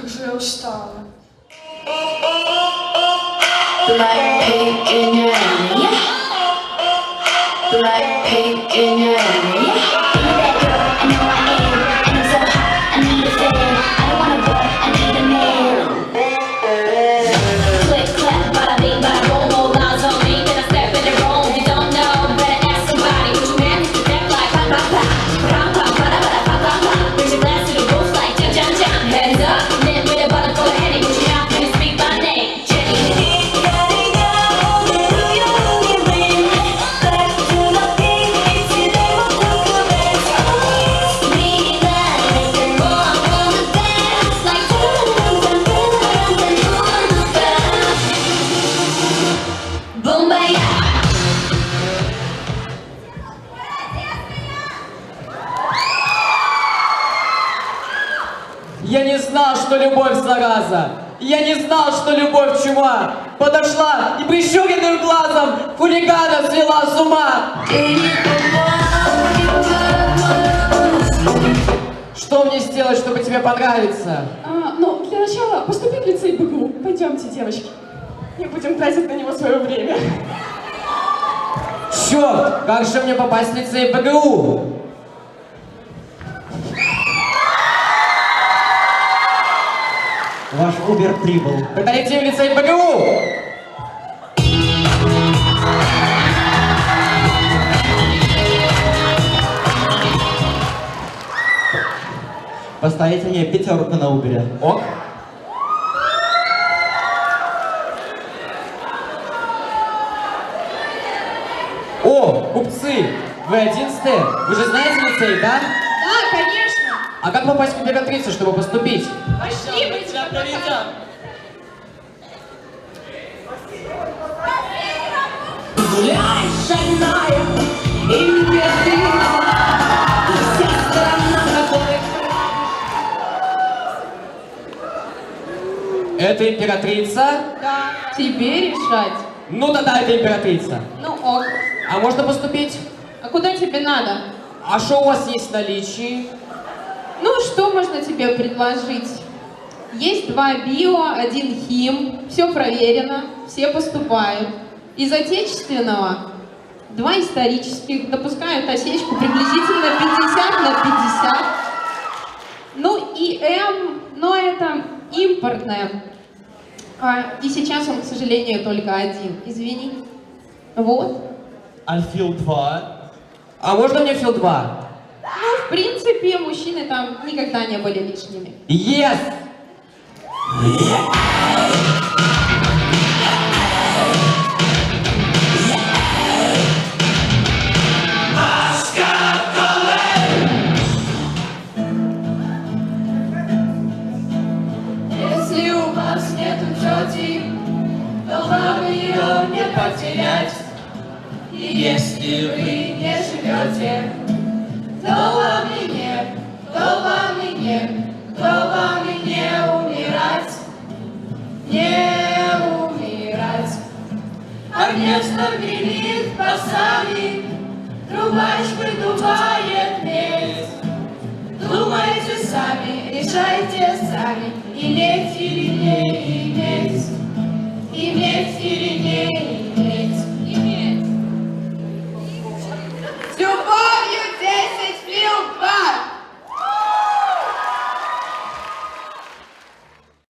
Как же я устала. Blackpink in your area. Blackpink in your area. Be that girl, I know I am. And I'm so hot, I need a fan. I don't want a boy, I need a man. Click, clap, bada bing, bada boom. All eyes on me, then I step in the room. You don't know, better ask somebody. Put your hands to that like pop, pop, pop. Pop, pop, bada, bada, pop, pop, pop. Raise your glass to the roof like jump, jump, jump. Hands up, then with a bottle full of Henny. Put your mouth and speak my name, Jenny. Я не знал, что любовь зараза. Я не знал, что любовь чума. Подошла и прищуренным глазом хулигана свела с ума. Что мне сделать, чтобы тебе понравиться? Ну, для начала поступи в лицей БГУ. Пойдемте, девочки. Не будем тратить на него свое время. Черт, как же мне попасть в лицей БГУ? Ваш Убер прибыл. Подойти в лицей БГУ! Поставите мне 5 на Убере. Ок. О, купцы! Вы 11-е? Вы же знаете лицей, да? Да, конечно. А как попасть к императрице, чтобы поступить? Пошли, мы тебя проведем. Гуляй, шальная императрица, и вся страна которой... Это императрица? Да. Тебе решать. Ну тогда это императрица. Ну ок. А можно поступить? А куда тебе надо? А что у вас есть в наличии? Ну, что можно тебе предложить? Есть 2 био, 1 хим, все проверено, все поступают. Из отечественного 2 исторических, допускают осечку приблизительно 50 на 50. Ну и М, но это импортное. И сейчас он, к сожалению, только 1. Извини. Вот. Альфил 2. А можно мне фил 2? Ну, в принципе, мужчины там никогда не были лишними. Yes! Если у вас нету тети, то вам ее не потерять. И если вы не живете, то вам и нет, то вам и нет, то вам и не умирать, не умирать. А вместо гремит басами, трубач выдувает медь. Думайте сами, решайте сами, иметь или не иметь, иметь или не иметь.